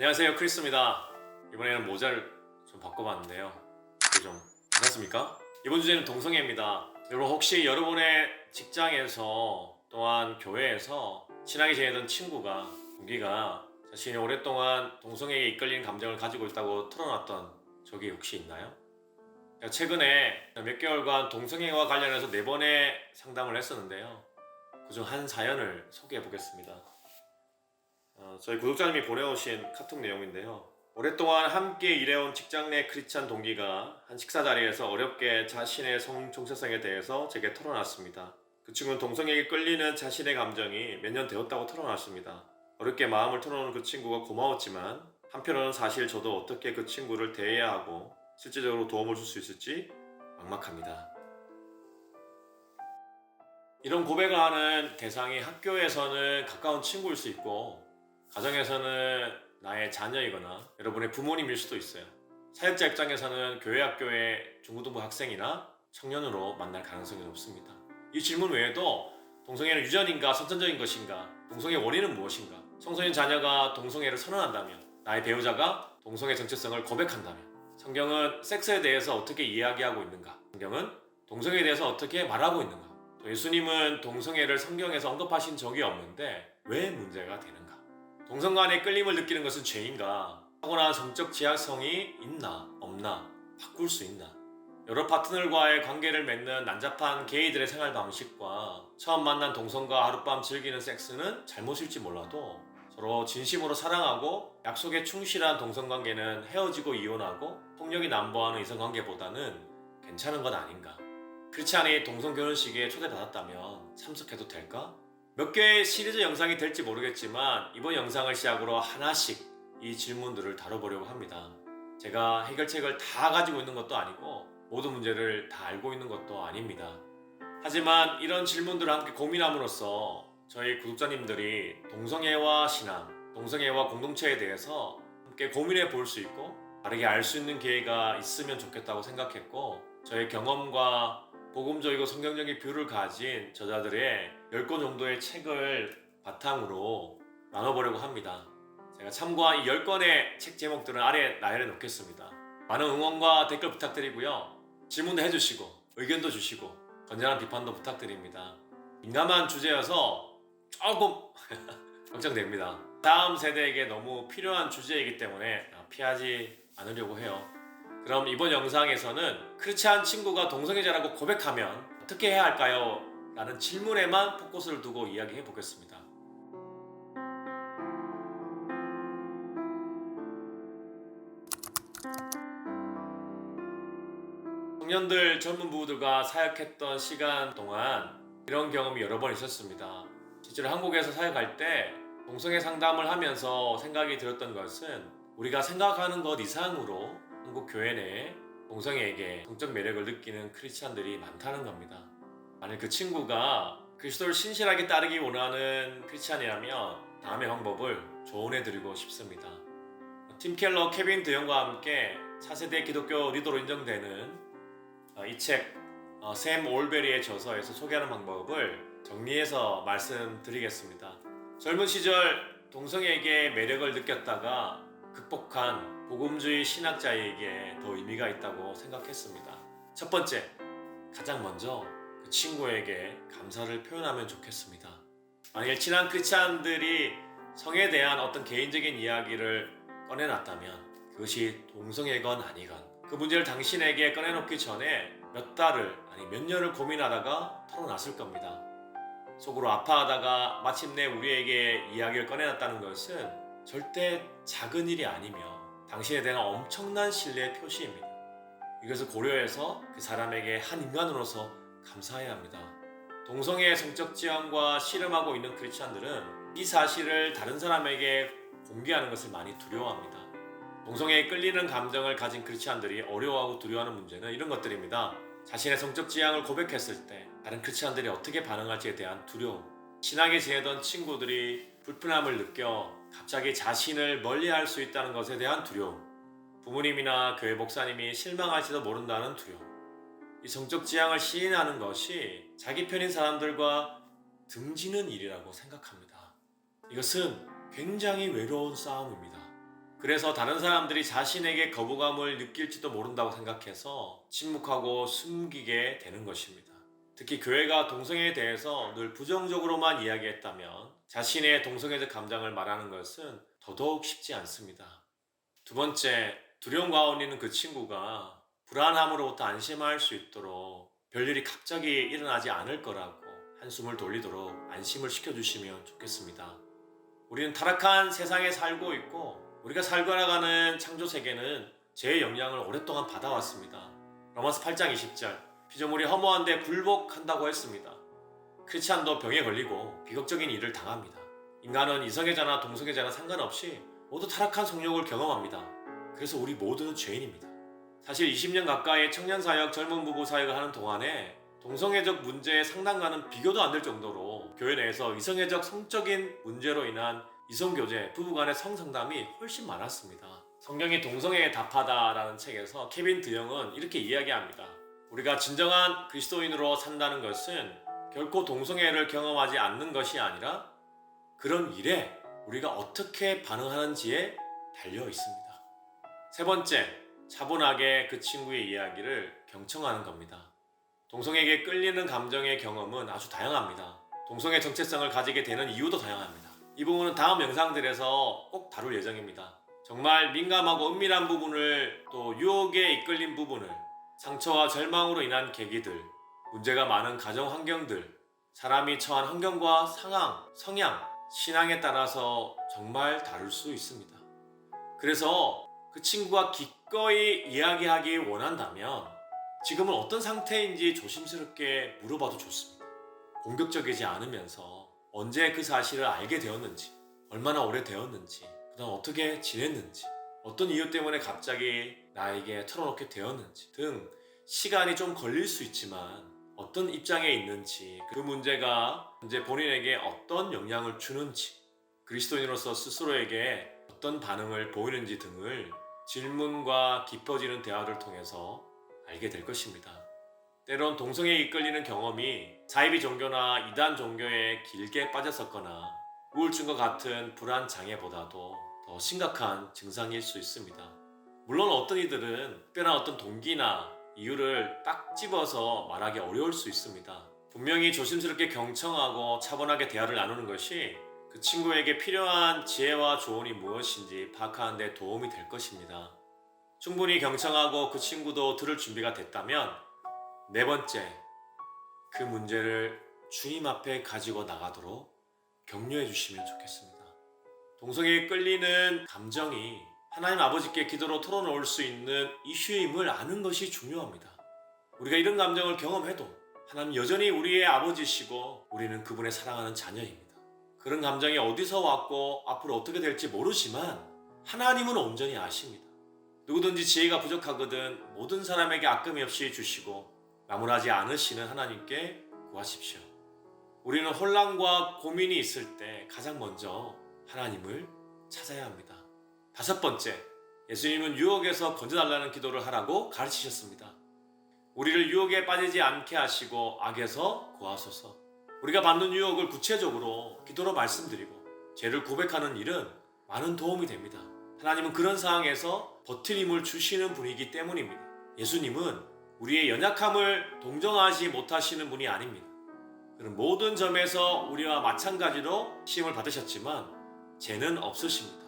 안녕하세요, 크리스입니다. 이번에는 모자를 좀 바꿔봤는데요. 좀 괜찮습니까? 이번 주제는 동성애입니다. 여러분, 혹시 여러분의 직장에서 또한 교회에서 친하게 지내던 친구가, 동기가 자신이 오랫동안 동성애에 이끌리는 감정을 가지고 있다고 털어놨던 적이 혹시 있나요? 제가 최근에 몇 개월간 동성애와 관련해서 4번의 상담을 했었는데요. 그중 한 사연을 소개해 보겠습니다. 저희 구독자님이 보내오신 카톡 내용인데요. 오랫동안 함께 일해온 직장 내 크리스찬 동기가 한 식사 자리에서 어렵게 자신의 성 정체성에 대해서 제게 털어놨습니다. 그 친구는 동성애에 끌리는 자신의 감정이 몇 년 되었다고 털어놨습니다. 어렵게 마음을 털어놓은 그 친구가 고마웠지만 한편으로는 사실 저도 어떻게 그 친구를 대해야 하고 실제적으로 도움을 줄 수 있을지 막막합니다. 이런 고백을 하는 대상이 학교에서는 가까운 친구일 수 있고 가정에서는 나의 자녀이거나 여러분의 부모님일 수도 있어요. 사역자 입장에서는 교회 학교의 중고등부 학생이나 청년으로 만날 가능성이 높습니다. 이 질문 외에도 동성애는 유전인가 선천적인 것인가, 동성애 원인은 무엇인가, 청소년 자녀가 동성애를 선언한다면, 나의 배우자가 동성애 정체성을 고백한다면, 성경은 섹스에 대해서 어떻게 이야기하고 있는가, 성경은 동성애에 대해서 어떻게 말하고 있는가, 또 예수님은 동성애를 성경에서 언급하신 적이 없는데 왜 문제가 되는가? 동성 간의 끌림을 느끼는 것은 죄인가? 타고난 성적 지향성이 있나 없나? 바꿀 수 있나? 여러 파트너들과의 관계를 맺는 난잡한 게이들의 생활 방식과 처음 만난 동성과 하룻밤 즐기는 섹스는 잘못일지 몰라도 서로 진심으로 사랑하고 약속에 충실한 동성관계는 헤어지고 이혼하고 폭력이 난무하는 이성관계보다는 괜찮은 건 아닌가? 크리스찬이 동성결혼식에 초대받았다면 참석해도 될까? 몇 개의 시리즈 영상이 될지 모르겠지만 이번 영상을 시작으로 하나씩 이 질문들을 다뤄보려고 합니다. 제가 해결책을 다 가지고 있는 것도 아니고 모든 문제를 다 알고 있는 것도 아닙니다. 하지만 이런 질문들을 함께 고민함으로써 저희 구독자님들이 동성애와 신앙, 동성애와 공동체에 대해서 함께 고민해 볼 수 있고 다르게 알 수 있는 기회가 있으면 좋겠다고 생각했고 저의 경험과 복음적이고 성경적인 뷰를 가진 저자들의 10권 정도의 책을 바탕으로 나눠보려고 합니다. 제가 참고한 이 10권의 책 제목들은 아래 나열해 놓겠습니다. 많은 응원과 댓글 부탁드리고요. 질문도 해주시고 의견도 주시고 건전한 비판도 부탁드립니다. 민감한 주제여서 조금 걱정됩니다. 다음 세대에게 너무 필요한 주제이기 때문에 피하지 않으려고 해요. 그럼 이번 영상에서는 크리스찬 친구가 동성애자라고 고백하면 어떻게 해야 할까요? 라는 질문에만 포커스를 두고 이야기해 보겠습니다. 청년들, 젊은 부부들과 사역했던 시간 동안 이런 경험이 여러 번 있었습니다. 실제로 한국에서 사역할 때 동성애 상담을 하면서 생각이 들었던 것은 우리가 생각하는 것 이상으로 한국 교회 내에 동성애에게 성적 매력을 느끼는 크리스찬들이 많다는 겁니다. 만약 그 친구가 그리스도를 신실하게 따르기 원하는 크리스찬이라면 다음의 방법을 조언해드리고 싶습니다. 팀 켈러, 케빈 드영과 함께 차세대 기독교 리더로 인정되는 이 책 샘 올베리의 저서에서 소개하는 방법을 정리해서 말씀드리겠습니다. 젊은 시절 동성애에게 매력을 느꼈다가 극복한 복음주의 신학자에게 더 의미가 있다고 생각했습니다. 첫 번째, 가장 먼저 그 친구에게 감사를 표현하면 좋겠습니다. 만일 친한 크리스찬들이 성에 대한 어떤 개인적인 이야기를 꺼내놨다면 그것이 동성애건 아니건 그 문제를 당신에게 꺼내놓기 전에 몇 달을 아니 몇 년을 고민하다가 털어놨을 겁니다. 속으로 아파하다가 마침내 우리에게 이야기를 꺼내놨다는 것은 절대 작은 일이 아니며 당신에 대한 엄청난 신뢰의 표시입니다. 이것을 고려해서 그 사람에게 한 인간으로서 감사해야 합니다. 동성애의 성적 지향과 씨름하고 있는 크리스찬들은 이 사실을 다른 사람에게 공개하는 것을 많이 두려워합니다. 동성애에 끌리는 감정을 가진 크리스찬들이 어려워하고 두려워하는 문제는 이런 것들입니다. 자신의 성적 지향을 고백했을 때 다른 크리스찬들이 어떻게 반응할지에 대한 두려움, 친하게 지내던 친구들이 불편함을 느껴 갑자기 자신을 멀리할 수 있다는 것에 대한 두려움, 부모님이나 교회 목사님이 실망할지도 모른다는 두려움, 이 성적 지향을 시인하는 것이 자기 편인 사람들과 등지는 일이라고 생각합니다. 이것은 굉장히 외로운 싸움입니다. 그래서 다른 사람들이 자신에게 거부감을 느낄지도 모른다고 생각해서 침묵하고 숨기게 되는 것입니다. 특히 교회가 동성애에 대해서 늘 부정적으로만 이야기했다면 자신의 동성애적 감정을 말하는 것은 더더욱 쉽지 않습니다. 두 번째, 두려움과 올리는 그 친구가 불안함으로부터 안심할 수 있도록 별일이 갑자기 일어나지 않을 거라고 한숨을 돌리도록 안심을 시켜주시면 좋겠습니다. 우리는 타락한 세상에 살고 있고 우리가 살고 나가는 창조 세계는 죄의 영향을 오랫동안 받아왔습니다. 로마서 8장 20절, 피조물이 허무한데 굴복한다고 했습니다. 크리스찬도 병에 걸리고 비극적인 일을 당합니다. 인간은 이성애자나 동성애자나 상관없이 모두 타락한 성욕을 경험합니다. 그래서 우리 모두는 죄인입니다. 사실 20년 가까이 청년사역, 젊은 부부 사역을 하는 동안에 동성애적 문제의 상담과는 비교도 안 될 정도로 교회 내에서 이성애적 성적인 문제로 인한 이성교제, 부부간의 성상담이 훨씬 많았습니다. 성경이 동성애에 답하다라는 책에서 케빈 드영은 이렇게 이야기합니다. 우리가 진정한 그리스도인으로 산다는 것은 결코 동성애를 경험하지 않는 것이 아니라 그런 일에 우리가 어떻게 반응하는지에 달려 있습니다. 세 번째, 차분하게 그 친구의 이야기를 경청하는 겁니다. 동성애에게 끌리는 감정의 경험은 아주 다양합니다. 동성애 정체성을 가지게 되는 이유도 다양합니다. 이 부분은 다음 영상들에서 꼭 다룰 예정입니다. 정말 민감하고 은밀한 부분을, 또 유혹에 이끌린 부분을, 상처와 절망으로 인한 계기들, 문제가 많은 가정 환경들, 사람이 처한 환경과 상황, 성향, 신앙에 따라서 정말 다를 수 있습니다. 그래서 그 친구가 기꺼이 이야기하기 원한다면 지금은 어떤 상태인지 조심스럽게 물어봐도 좋습니다. 공격적이지 않으면서 언제 그 사실을 알게 되었는지, 얼마나 오래 되었는지, 그다음 어떻게 지냈는지, 어떤 이유 때문에 갑자기 나에게 털어놓게 되었는지 등 시간이 좀 걸릴 수 있지만 어떤 입장에 있는지, 그 문제가 이제 본인에게 어떤 영향을 주는지, 그리스도인으로서 스스로에게 어떤 반응을 보이는지 등을 질문과 깊어지는 대화를 통해서 알게 될 것입니다. 때론 동성애에 이끌리는 경험이 사이비 종교나 이단 종교에 길게 빠졌었거나 우울증과 같은 불안 장애보다도 더 심각한 증상일 수 있습니다. 물론 어떤 이들은 특별한 어떤 동기나 이유를 딱 집어서 말하기 어려울 수 있습니다. 분명히 조심스럽게 경청하고 차분하게 대화를 나누는 것이 그 친구에게 필요한 지혜와 조언이 무엇인지 파악하는 데 도움이 될 것입니다. 충분히 경청하고 그 친구도 들을 준비가 됐다면 네 번째, 그 문제를 주님 앞에 가지고 나가도록 격려해 주시면 좋겠습니다. 동성애에 끌리는 감정이 하나님 아버지께 기도로 털어놓을 수 있는 이슈임을 아는 것이 중요합니다. 우리가 이런 감정을 경험해도 하나님 여전히 우리의 아버지시고 우리는 그분의 사랑하는 자녀입니다. 그런 감정이 어디서 왔고 앞으로 어떻게 될지 모르지만 하나님은 온전히 아십니다. 누구든지 지혜가 부족하거든 모든 사람에게 아낌이 없이 주시고 나무라지 않으시는 하나님께 구하십시오. 우리는 혼란과 고민이 있을 때 가장 먼저 하나님을 찾아야 합니다. 다섯 번째, 예수님은 유혹에서 건져달라는 기도를 하라고 가르치셨습니다. 우리를 유혹에 빠지지 않게 하시고 악에서 구하소서. 우리가 받는 유혹을 구체적으로 기도로 말씀드리고 죄를 고백하는 일은 많은 도움이 됩니다. 하나님은 그런 상황에서 버티림을 주시는 분이기 때문입니다. 예수님은 우리의 연약함을 동정하지 못하시는 분이 아닙니다. 그는 모든 점에서 우리와 마찬가지로 시험을 받으셨지만 죄는 없으십니다.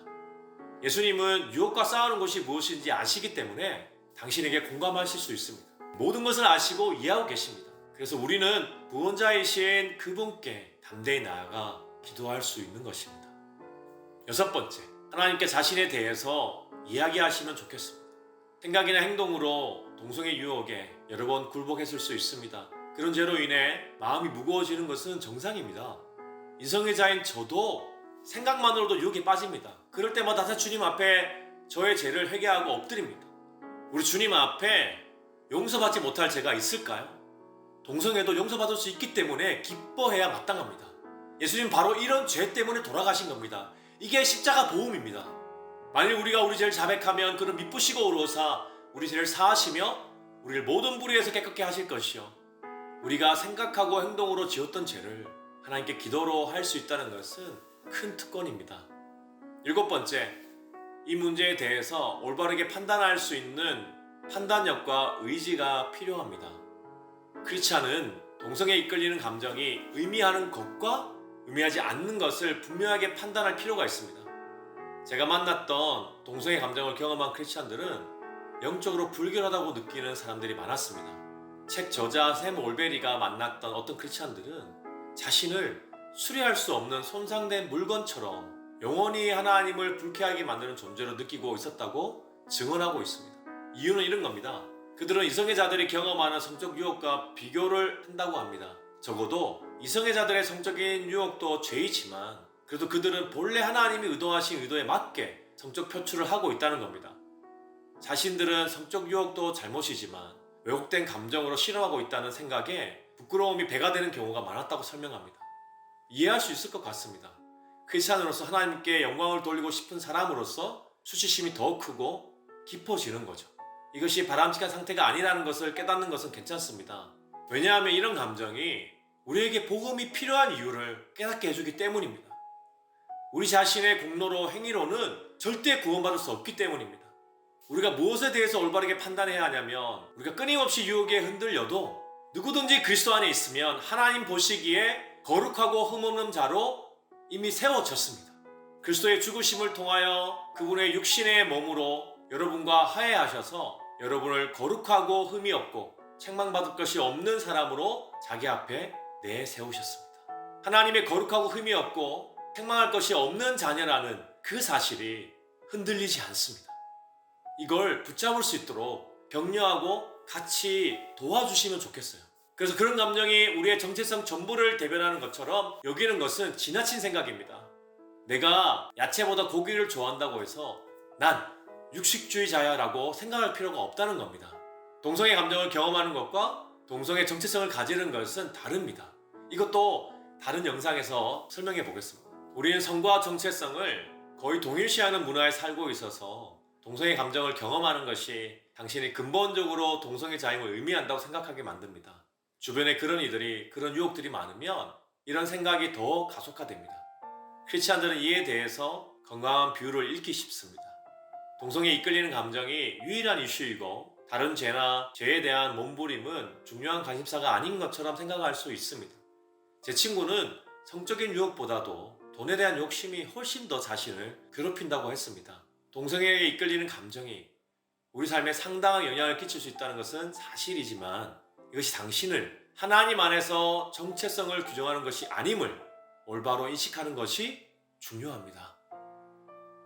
예수님은 유혹과 싸우는 것이 무엇인지 아시기 때문에 당신에게 공감하실 수 있습니다. 모든 것을 아시고 이해하고 계십니다. 그래서 우리는 구원자이신 그분께 담대히 나아가 기도할 수 있는 것입니다. 여섯 번째, 하나님께 자신에 대해서 이야기하시면 좋겠습니다. 생각이나 행동으로 동성애 유혹에 여러 번 굴복했을 수 있습니다. 그런 죄로 인해 마음이 무거워지는 것은 정상입니다. 이성애자인 저도 생각만으로도 유혹에 빠집니다. 그럴 때마다 다 주님 앞에 저의 죄를 회개하고 엎드립니다. 우리 주님 앞에 용서받지 못할 죄가 있을까요? 동성애도 용서받을 수 있기 때문에 기뻐해야 마땅합니다. 예수님 바로 이런 죄 때문에 돌아가신 겁니다. 이게 십자가 보험입니다. 만일 우리가 우리 죄를 자백하면 그는 미쁘시고 의로사 우리 죄를 사하시며 우리를 모든 불의에서 깨끗게 하실 것이요, 우리가 생각하고 행동으로 지었던 죄를 하나님께 기도로 할 수 있다는 것은 큰 특권입니다. 일곱 번째, 이 문제에 대해서 올바르게 판단할 수 있는 판단력과 의지가 필요합니다. 크리스찬은 동성애에 이끌리는 감정이 의미하는 것과 의미하지 않는 것을 분명하게 판단할 필요가 있습니다. 제가 만났던 동성애 감정을 경험한 크리스찬들은 영적으로 불결하다고 느끼는 사람들이 많았습니다. 책 저자 샘 올베리가 만났던 어떤 크리스찬들은 자신을 수리할 수 없는 손상된 물건처럼 영원히 하나님을 불쾌하게 만드는 존재로 느끼고 있었다고 증언하고 있습니다. 이유는 이런 겁니다. 그들은 이성애자들이 경험하는 성적 유혹과 비교를 한다고 합니다. 적어도 이성애자들의 성적인 유혹도 죄이지만 그래도 그들은 본래 하나님이 의도하신 의도에 맞게 성적 표출을 하고 있다는 겁니다. 자신들은 성적 유혹도 잘못이지만 왜곡된 감정으로 실험하고 있다는 생각에 부끄러움이 배가 되는 경우가 많았다고 설명합니다. 이해할 수 있을 것 같습니다. 크리스찬으로서 하나님께 영광을 돌리고 싶은 사람으로서 수치심이 더 크고 깊어지는 거죠. 이것이 바람직한 상태가 아니라는 것을 깨닫는 것은 괜찮습니다. 왜냐하면 이런 감정이 우리에게 복음이 필요한 이유를 깨닫게 해주기 때문입니다. 우리 자신의 공로로 행위로는 절대 구원받을 수 없기 때문입니다. 우리가 무엇에 대해서 올바르게 판단해야 하냐면 우리가 끊임없이 유혹에 흔들려도 누구든지 그리스도 안에 있으면 하나님 보시기에 거룩하고 흠없는 자로 이미 세워졌습니다. 그리스도의 죽으심을 통하여 그분의 육신의 몸으로 여러분과 화해하셔서 여러분을 거룩하고 흠이 없고 책망받을 것이 없는 사람으로 자기 앞에 내세우셨습니다. 하나님의 거룩하고 흠이 없고 책망할 것이 없는 자녀라는 그 사실이 흔들리지 않습니다. 이걸 붙잡을 수 있도록 격려하고 같이 도와주시면 좋겠어요. 그래서 그런 감정이 우리의 정체성 전부를 대변하는 것처럼 여기는 것은 지나친 생각입니다. 내가 야채보다 고기를 좋아한다고 해서 난 육식주의자야 라고 생각할 필요가 없다는 겁니다. 동성애 감정을 경험하는 것과 동성애 정체성을 가지는 것은 다릅니다. 이것도 다른 영상에서 설명해 보겠습니다. 우리는 성과 정체성을 거의 동일시하는 문화에 살고 있어서 동성애 감정을 경험하는 것이 당신이 근본적으로 동성애자임을 의미한다고 생각하게 만듭니다. 주변에 그런 이들이, 그런 유혹들이 많으면 이런 생각이 더 가속화됩니다. 크리스찬들은 이에 대해서 건강한 비율을 잃기 쉽습니다. 동성애에 이끌리는 감정이 유일한 이슈이고 다른 죄나 죄에 대한 몸부림은 중요한 관심사가 아닌 것처럼 생각할 수 있습니다. 제 친구는 성적인 유혹보다도 돈에 대한 욕심이 훨씬 더 자신을 괴롭힌다고 했습니다. 동성애에 이끌리는 감정이 우리 삶에 상당한 영향을 끼칠 수 있다는 것은 사실이지만 이것이 당신을 하나님 안에서 정체성을 규정하는 것이 아님을 올바로 인식하는 것이 중요합니다.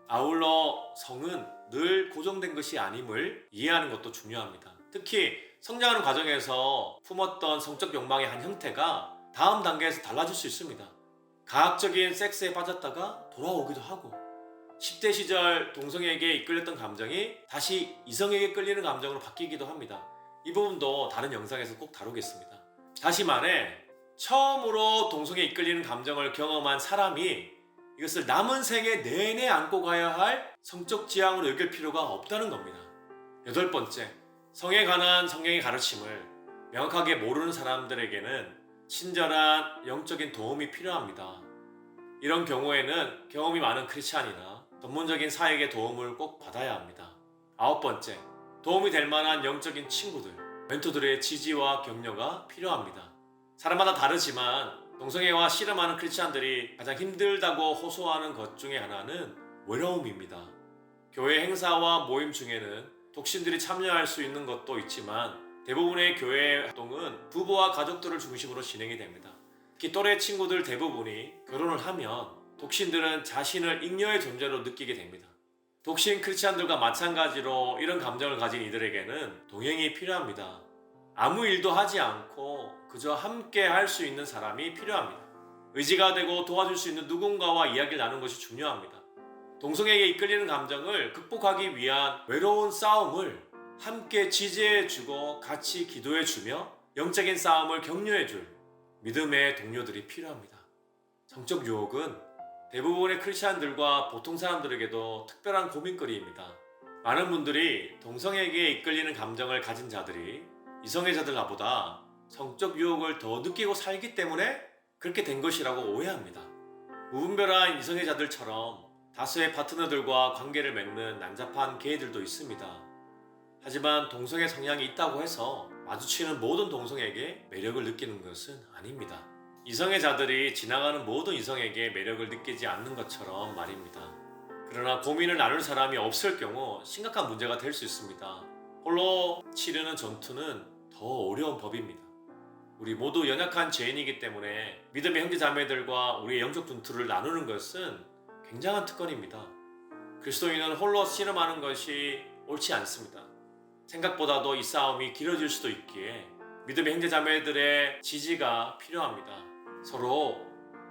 아울러 성은 늘 고정된 것이 아님을 이해하는 것도 중요합니다. 특히 성장하는 과정에서 품었던 성적 욕망의 한 형태가 다음 단계에서 달라질 수 있습니다. 가학적인 섹스에 빠졌다가 돌아오기도 하고 10대 시절 동성애에게 이끌렸던 감정이 다시 이성에게 끌리는 감정으로 바뀌기도 합니다. 이 부분도 다른 영상에서 꼭 다루겠습니다. 다시 말해 처음으로 동성애에 이끌리는 감정을 경험한 사람이 이것을 남은 생에 내내 안고 가야 할 성적 지향으로 여길 필요가 없다는 겁니다. 8번째, 성에 관한 성경의 가르침을 명확하게 모르는 사람들에게는 친절한 영적인 도움이 필요합니다. 이런 경우에는 경험이 많은 크리스찬이나 전문적인 사역의 도움을 꼭 받아야 합니다. 9번째, 도움이 될 만한 영적인 친구들, 멘토들의 지지와 격려가 필요합니다. 사람마다 다르지만 동성애와 씨름하는 크리스찬들이 가장 힘들다고 호소하는 것 중에 하나는 외로움입니다. 교회 행사와 모임 중에는 독신들이 참여할 수 있는 것도 있지만 대부분의 교회 활동은 부부와 가족들을 중심으로 진행이 됩니다. 특히 또래 친구들 대부분이 결혼을 하면 독신들은 자신을 잉여의 존재로 느끼게 됩니다. 독신 크리스찬들과 마찬가지로 이런 감정을 가진 이들에게는 동행이 필요합니다. 아무 일도 하지 않고 그저 함께 할 수 있는 사람이 필요합니다. 의지가 되고 도와줄 수 있는 누군가와 이야기를 나누는 것이 중요합니다. 동성애에 이끌리는 감정을 극복하기 위한 외로운 싸움을 함께 지지해주고 같이 기도해주며 영적인 싸움을 격려해줄 믿음의 동료들이 필요합니다. 성적 유혹은 대부분의 크리스찬들과 보통 사람들에게도 특별한 고민거리입니다. 많은 분들이 동성애에 이끌리는 감정을 가진 자들이 이성애자들보다 성적 유혹을 더 느끼고 살기 때문에 그렇게 된 것이라고 오해합니다. 무분별한 이성애자들처럼 다수의 파트너들과 관계를 맺는 난잡한 게이들도 있습니다. 하지만 동성애 성향이 있다고 해서 마주치는 모든 동성에게 매력을 느끼는 것은 아닙니다. 이성애자들이 지나가는 모든 이성에게 매력을 느끼지 않는 것처럼 말입니다. 그러나 고민을 나눌 사람이 없을 경우 심각한 문제가 될 수 있습니다. 홀로 치르는 전투는 더 어려운 법입니다. 우리 모두 연약한 죄인이기 때문에 믿음의 형제자매들과 우리의 영적 전투를 나누는 것은 굉장한 특권입니다. 그리스도인은 홀로 씨름하는 것이 옳지 않습니다. 생각보다도 이 싸움이 길어질 수도 있기에 믿음의 형제자매들의 지지가 필요합니다. 서로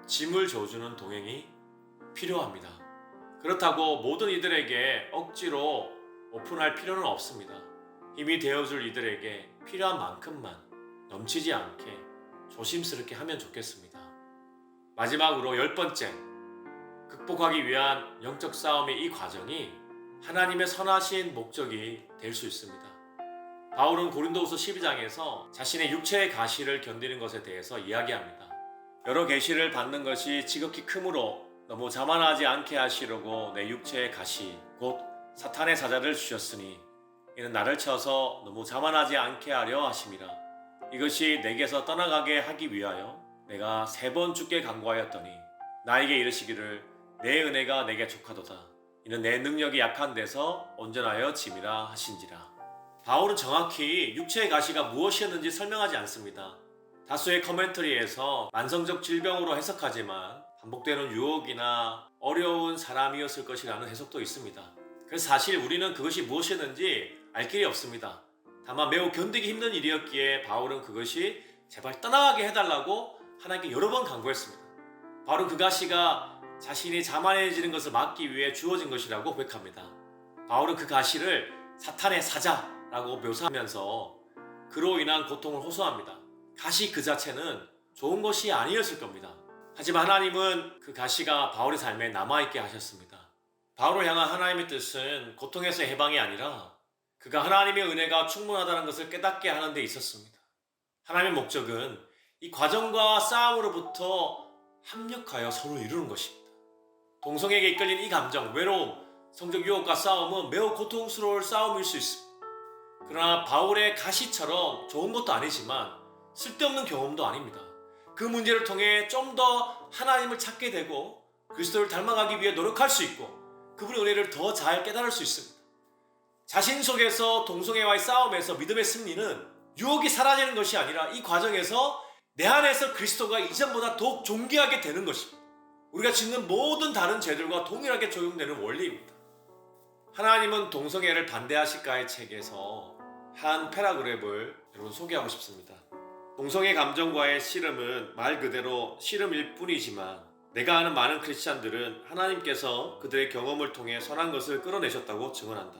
짐을 져주는 동행이 필요합니다. 그렇다고 모든 이들에게 억지로 오픈할 필요는 없습니다. 힘이 되어줄 이들에게 필요한 만큼만 넘치지 않게 조심스럽게 하면 좋겠습니다. 마지막으로 10번째, 극복하기 위한 영적 싸움의 이 과정이 하나님의 선하신 목적이 될 수 있습니다. 바울은 고린도후서 12장에서 자신의 육체의 가시를 견디는 것에 대해서 이야기합니다. 여러 계시를 받는 것이 지극히 크므로 너무 자만하지 않게 하시려고 내 육체의 가시 곧 사탄의 사자를 주셨으니 이는 나를 쳐서 너무 자만하지 않게 하려 하심이라. 이것이 내게서 떠나가게 하기 위하여 내가 3번 주께 간구하였더니 나에게 이르시기를 내 은혜가 내게 족하도다. 이는 내 능력이 약한 데서 온전하여 짐이라 하신지라. 바울은 정확히 육체의 가시가 무엇이었는지 설명하지 않습니다. 다수의 커멘터리에서 만성적 질병으로 해석하지만 반복되는 유혹이나 어려운 사람이었을 것이라는 해석도 있습니다. 그래서 사실 우리는 그것이 무엇이었는지 알 길이 없습니다. 다만 매우 견디기 힘든 일이었기에 바울은 그것이 제발 떠나가게 해달라고 하나님께 여러 번 간구했습니다. 바울은 그 가시가 자신이 자만해지는 것을 막기 위해 주어진 것이라고 고백합니다. 바울은 그 가시를 사탄의 사자라고 묘사하면서 그로 인한 고통을 호소합니다. 가시 그 자체는 좋은 것이 아니었을 겁니다. 하지만 하나님은 그 가시가 바울의 삶에 남아있게 하셨습니다. 바울을 향한 하나님의 뜻은 고통에서 해방이 아니라 그가 하나님의 은혜가 충분하다는 것을 깨닫게 하는 데 있었습니다. 하나님의 목적은 이 과정과 싸움으로부터 합력하여 서로 이루는 것입니다. 동성에게 이끌린 이 감정, 외로움, 성적 유혹과 싸움은 매우 고통스러울 싸움일 수 있습니다. 그러나 바울의 가시처럼 좋은 것도 아니지만 쓸데없는 경험도 아닙니다. 그 문제를 통해 좀 더 하나님을 찾게 되고 그리스도를 닮아가기 위해 노력할 수 있고 그분의 은혜를 더 잘 깨달을 수 있습니다. 자신 속에서 동성애와의 싸움에서 믿음의 승리는 유혹이 사라지는 것이 아니라 이 과정에서 내 안에서 그리스도가 이전보다 더욱 존귀하게 되는 것입니다. 우리가 짓는 모든 다른 죄들과 동일하게 적용되는 원리입니다. 하나님은 동성애를 반대하실까의 책에서 한 패러그랩을 여러분 소개하고 싶습니다. 동성애 감정과의 씨름은 말 그대로 씨름일 뿐이지만 내가 아는 많은 크리스찬들은 하나님께서 그들의 경험을 통해 선한 것을 끌어내셨다고 증언한다.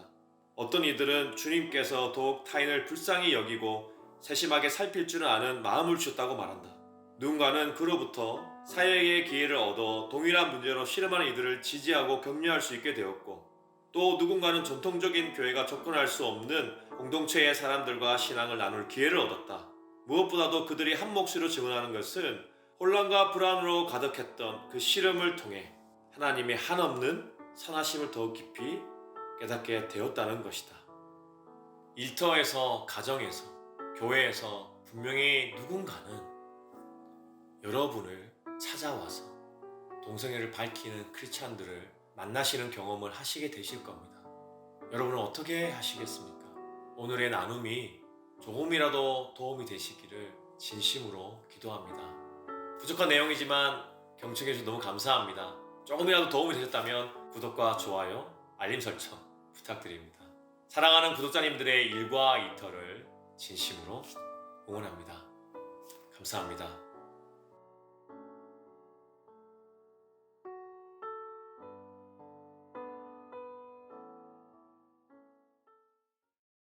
어떤 이들은 주님께서 더욱 타인을 불쌍히 여기고 세심하게 살필 줄은 아는 마음을 주셨다고 말한다. 누군가는 그로부터 사역의 기회를 얻어 동일한 문제로 씨름하는 이들을 지지하고 격려할 수 있게 되었고 또 누군가는 전통적인 교회가 접근할 수 없는 공동체의 사람들과 신앙을 나눌 기회를 얻었다. 무엇보다도 그들이 한 몫으로 증언하는 것은 혼란과 불안으로 가득했던 그 씨름을 통해 하나님의 한없는 선하심을 더욱 깊이 깨닫게 되었다는 것이다. 일터에서, 가정에서, 교회에서 분명히 누군가는 여러분을 찾아와서 동성애를 밝히는 크리스찬들을 만나시는 경험을 하시게 되실 겁니다. 여러분은 어떻게 하시겠습니까? 오늘의 나눔이 조금이라도 도움이 되시기를 진심으로 기도합니다. 부족한 내용이지만 경청해 주셔서 너무 감사합니다. 조금이라도 도움이 되셨다면 구독과 좋아요, 알림 설정 부탁드립니다. 사랑하는 구독자님들의 일과 이터를 진심으로 응원합니다. 감사합니다.